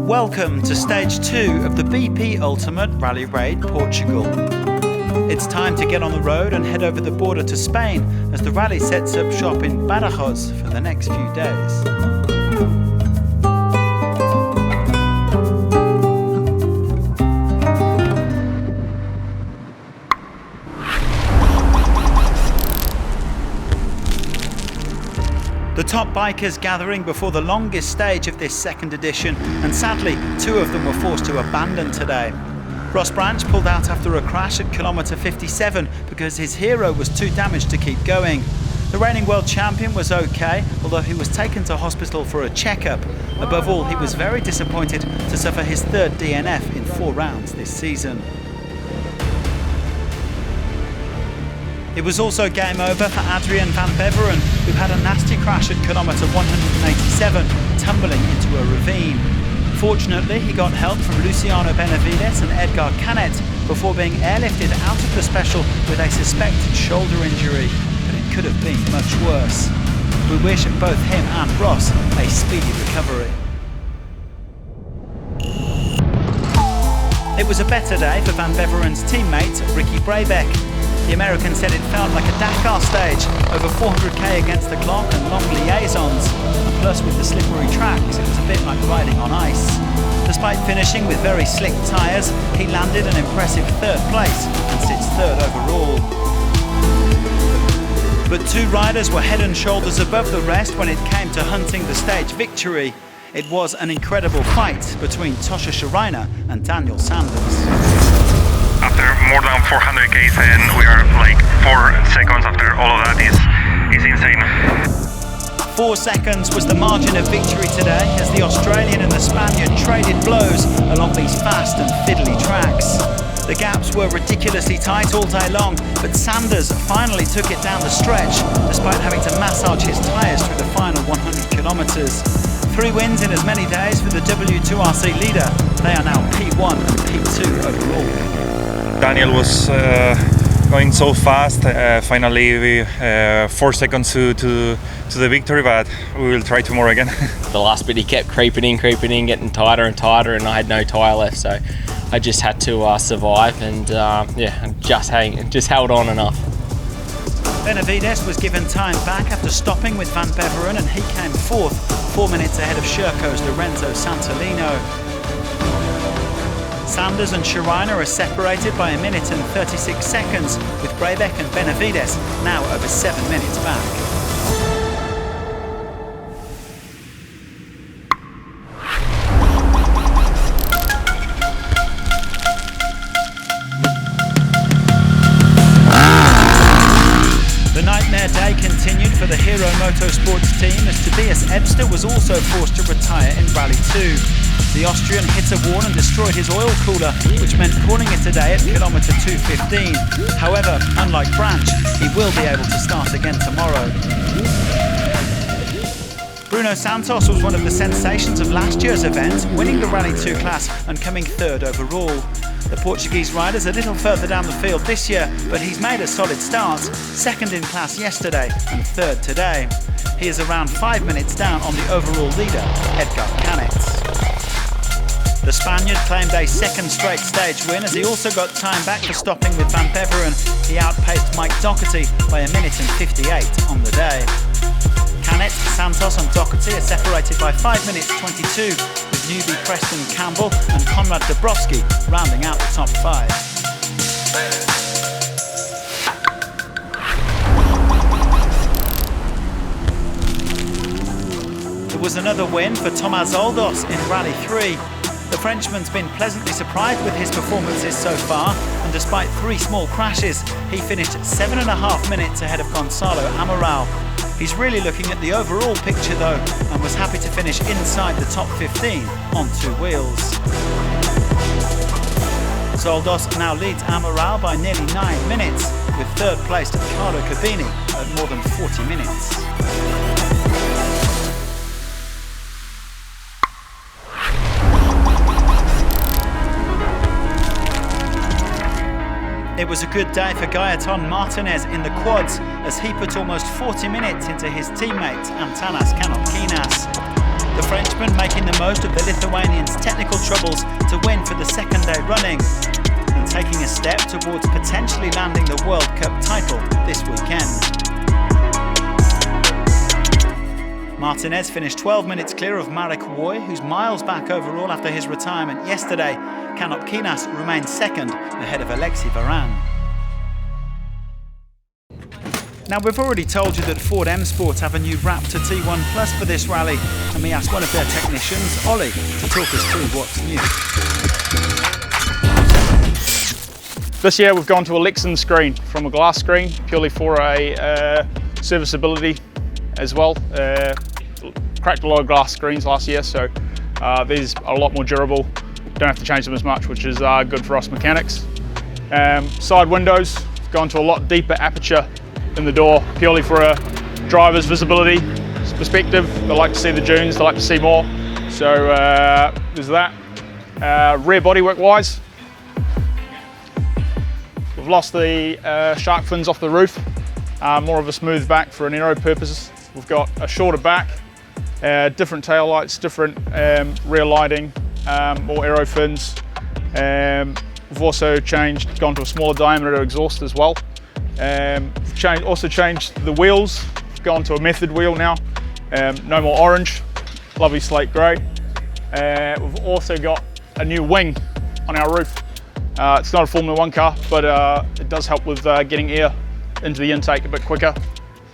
Welcome to stage 2 of the BP Ultimate Rally Raid Portugal. It's time to get on the road and head over the border to Spain as the rally sets up shop in Badajoz for the next few days. The top bikers gathering before the longest stage of this second edition, and sadly 2 of them were forced to abandon today. Ross Branch pulled out after a crash at kilometre 57 because his hero was too damaged to keep going. The reigning world champion was okay, although he was taken to hospital for a checkup. Above all, he was very disappointed to suffer his 3rd DNF in 4 rounds this season. It was also game over for Adrien Van Beveren, who had a nasty crash at kilometre 187, tumbling into a ravine. Fortunately, he got help from Luciano Benavides and Edgar Canet before being airlifted out of the special with a suspected shoulder injury, but it could have been much worse. We wish both him and Ross a speedy recovery. It was a better day for Van Beveren's teammate, Ricky Braybeck. The American said it felt like a Dakar stage, over 400k against the clock and long liaisons. And plus, with the slippery tracks, it was a bit like riding on ice. Despite finishing with very slick tyres, he landed an impressive 3rd place and sits 3rd overall. But 2 riders were head and shoulders above the rest when it came to hunting the stage victory. It was an incredible fight between Tosha Schareina and Daniel Sanders. After more than 400 Ks and we are like 4 seconds after all of that is insane. 4 seconds was the margin of victory today as the Australian and the Spaniard traded blows along these fast and fiddly tracks. The gaps were ridiculously tight all day long, but Sanders finally took it down the stretch despite having to massage his tyres through the final 100 kilometres. 3 wins in as many days for the W2RC leader. They are now P1 and P2 overall. Daniel was going so fast. Finally, we 4 seconds to the victory, but we will try tomorrow again. The last bit he kept creeping in, getting tighter and tighter, and I had no tyre left, so I just had to survive and just held on enough. Benavides was given time back after stopping with Van Beveren, and he came 4th, 4 minutes ahead of Sherco's Lorenzo Santolino. Sanders and Schareina are separated by 1 minute and 36 seconds, with Braybeck and Benavides now over 7 minutes back. The nightmare day continued for the Hero Motorsports team as Tobias Ebster was also forced to retire in Rally 2. The Austrian hit a wall and destroyed his oil cooler, which meant calling it a day at kilometre 2:15. However, unlike Branch, he will be able to start again tomorrow. Bruno Santos was one of the sensations of last year's event, winning the Rally 2 class and coming 3rd overall. The Portuguese rider's a little further down the field this year, but he's made a solid start, 2nd in class yesterday and 3rd today. He is around 5 minutes down on the overall leader, Edgar Canet. The Spaniard claimed a 2nd straight stage win as he also got time back for stopping with Van Beveren. He outpaced Mike Doherty by 1 minute and 58 on the day. Canet, Santos and Doherty are separated by 5 minutes 22, with newbie Preston Campbell and Konrad Dabrowski rounding out the top 5. There was another win for Tomás Oldos in Rally 3. The Frenchman's been pleasantly surprised with his performances so far, and despite 3 small crashes, he finished 7.5 minutes ahead of Gonçalo Amaral. He's really looking at the overall picture though, and was happy to finish inside the top 15 on 2 wheels. Zoldos now leads Amaral by nearly 9 minutes, with 3rd placed Carlo Cabini at more than 40 minutes. It was a good day for Gaetan Martinez in the quads as he put almost 40 minutes into his teammate Antanas Kanopkinas. The Frenchman making the most of the Lithuanian's technical troubles to win for the second day running and taking a step towards potentially landing the World Cup title this weekend. Martinez finished 12 minutes clear of Marek Woy, who's miles back overall after his retirement yesterday. Kanopkinas remains second ahead of Alexis Varane. Now, we've already told you that Ford M Sport have a new Raptor T1 Plus for this rally, and we asked one of their technicians, Ollie, to talk us through what's new. This year we've gone to a Lexan screen from a glass screen, purely for a serviceability as well. Cracked a lot of glass screens last year, so these are a lot more durable. Don't have to change them as much, which is good for us mechanics. Side windows, gone to a lot deeper aperture in the door, purely for a driver's visibility perspective. They like to see the dunes, they like to see more. So there's that. Rear bodywork wise, we've lost the shark fins off the roof. More of a smooth back for an aero purposes. We've got a shorter back, different tail lights, different rear lighting, more aero fins. We've also gone to a smaller diameter exhaust as well. Also changed the wheels, gone to a method wheel now. No more orange, lovely slate grey. We've also got a new wing on our roof. It's not a Formula 1 car, but it does help with getting air into the intake a bit quicker.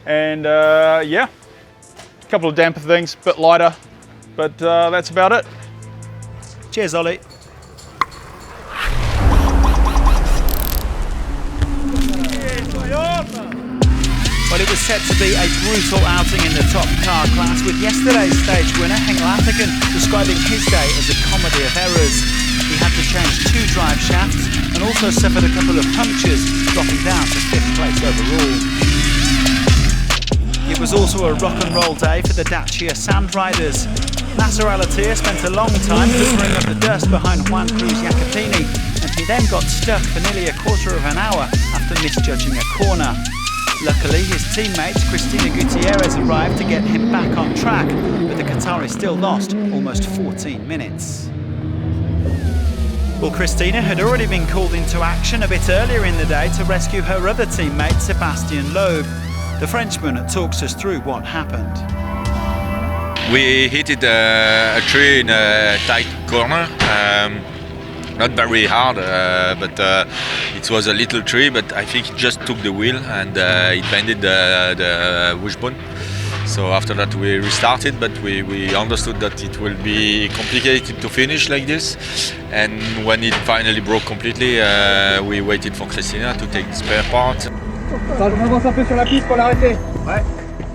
And yeah, a couple of damper things, a bit lighter, but that's about it. Cheers, Ollie. Well, it was set to be a brutal outing in the top car class, with yesterday's stage winner Henk Lategan describing his day as a comedy of errors. He had to change 2 drive shafts and also suffered a couple of punctures, dropping down to 5th place overall. It was also a rock and roll day for the Dacia Sand Riders. Nasser Al-Attiyah spent a long time covering up the dust behind Juan Cruz Jacopini, and he then got stuck for nearly a quarter of an hour after misjudging a corner. Luckily, his teammate Cristina Gutierrez arrived to get him back on track, but the Qatari still lost almost 14 minutes. Well, Cristina had already been called into action a bit earlier in the day to rescue her other teammate Sébastien Loeb. The Frenchman talks us through what happened. We hit a tree in a tight corner. Not very hard, but it was a little tree, but I think it just took the wheel and it bended the wishbone. So after that we restarted, but we understood that it will be complicated to finish like this. And when it finally broke completely, we waited for Cristina to take the spare part.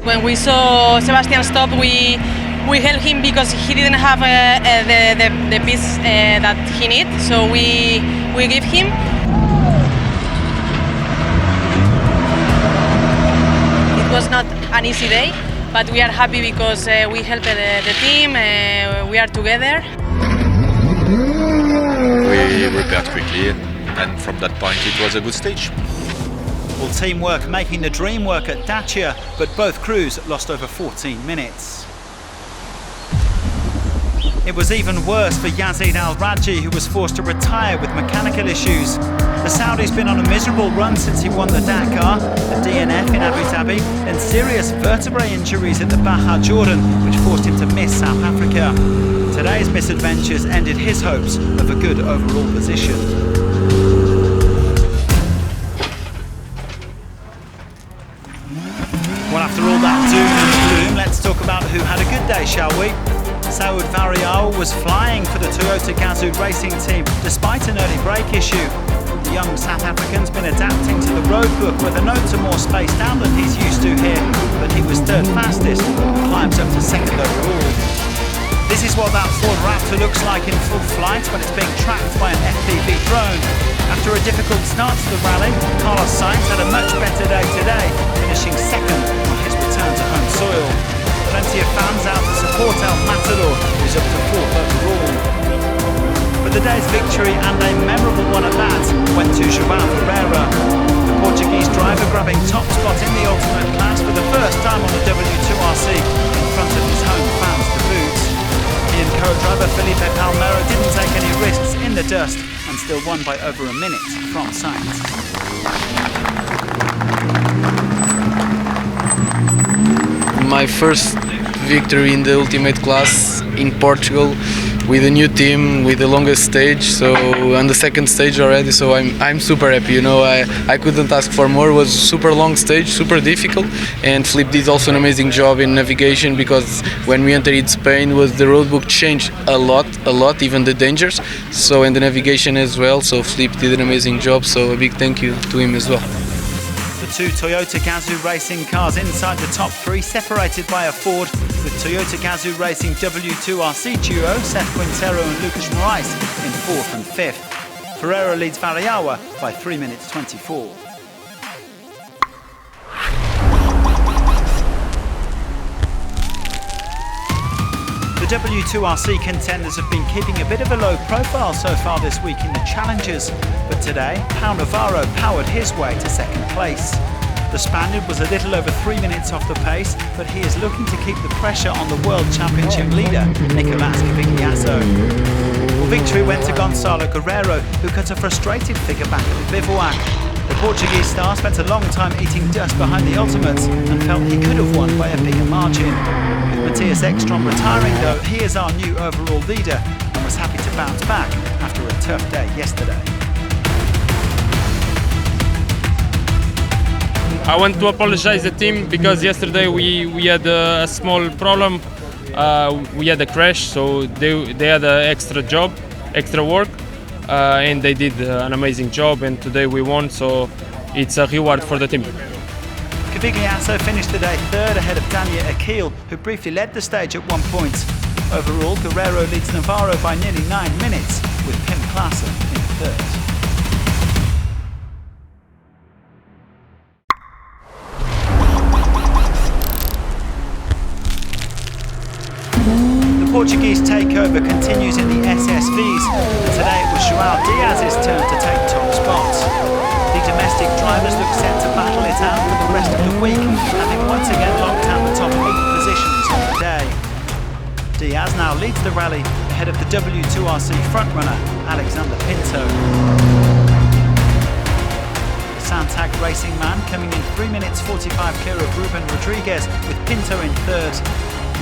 When we saw Sebastian stop, we helped him because he didn't have the piece that he needed, so we give him. It was not an easy day, but we are happy because we helped the team, we are together. We repaired quickly, and from that point it was a good stage. Well, teamwork making the dream work at Dacia, but both crews lost over 14 minutes. It was even worse for Yazid Al-Raji, who was forced to retire with mechanical issues. The Saudi's been on a miserable run since he won the Dakar, the DNF in Abu Dhabi, and serious vertebrae injuries at the Baja Jordan, which forced him to miss South Africa. Today's misadventures ended his hopes of a good overall position. Well, after all that doom and gloom, let's talk about who had a good day, shall we? Saud Varial was flying for the Toyota Gazoo racing team despite an early brake issue. The young South African's been adapting to the road book where the notes are more spaced out than he's used to here, but he was 3rd fastest and climbs up to 2nd overall. This is what that Ford Raptor looks like in full flight when it's being tracked by an FPV drone. After a difficult start to the rally, Carlos Sainz had a much better day today, finishing 2nd on his return to home soil. Plenty of fans out to support El Matador, who's up to 4th overall. But the day's victory, and a memorable one at that, went to João Ferreira. The Portuguese driver grabbing top spot in the ultimate class for the first time on the W2RC in front of his home fans to boot. He and co-driver Felipe Palmeiro didn't take any risks in the dust and still won by over a minute from Sainz. My first victory in the ultimate class in Portugal with a new team, with the longest stage, so on the second stage already, so I'm super happy, you know. I couldn't ask for more. It was a super long stage, super difficult, and Flip did also an amazing job in navigation, because when we entered Spain the road book changed a lot, even the dangers, so and the navigation as well, so Flip did an amazing job, so a big thank you to him as well. The two Toyota Gazoo racing cars inside the top three, separated by a Ford, with Toyota Gazoo Racing W2RC duo Seth Quintero and Lucas Moraes in 4th and 5th. Ferreira leads Variawa by 3 minutes 24. The W2RC contenders have been keeping a bit of a low profile so far this week in the challenges, but today, Pau Navarro powered his way to second place. The Spaniard was a little over 3 minutes off the pace, but he is looking to keep the pressure on the World Championship leader, Nicolas Cavigliasso. Well, victory went to Gonzalo Guerrero, who cut a frustrated figure back at the bivouac. The Portuguese star spent a long time eating dust behind the ultimates and felt he could have won by a bigger margin. With Matthias Ekstrom retiring though, he is our new overall leader and was happy to bounce back after a tough day yesterday. I want to apologize to the team because yesterday we had a small problem. We had a crash, so they had an extra work, and they did an amazing job. And today we won, so it's a reward for the team. Cavigliasso finished the day third ahead of Daniel Akil, who briefly led the stage at 1 point. Overall, Guerrero leads Navarro by nearly 9 minutes, with Pim Klaassen in third. The Portuguese takeover continues in the SSVs, and today it was João Diaz's turn to take top spots. The domestic drivers look set to battle it out for the rest of the week, having once again locked out the top 8 positions on the day. Diaz now leads the rally ahead of the W2RC frontrunner Alexander Pinto. The Santag Racing man coming in 3 minutes 45 clear of Ruben Rodriguez, with Pinto in third.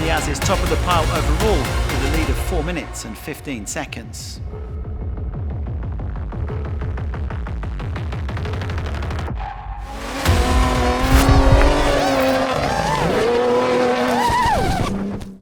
Diaz is top of the pile overall with a lead of 4 minutes and 15 seconds.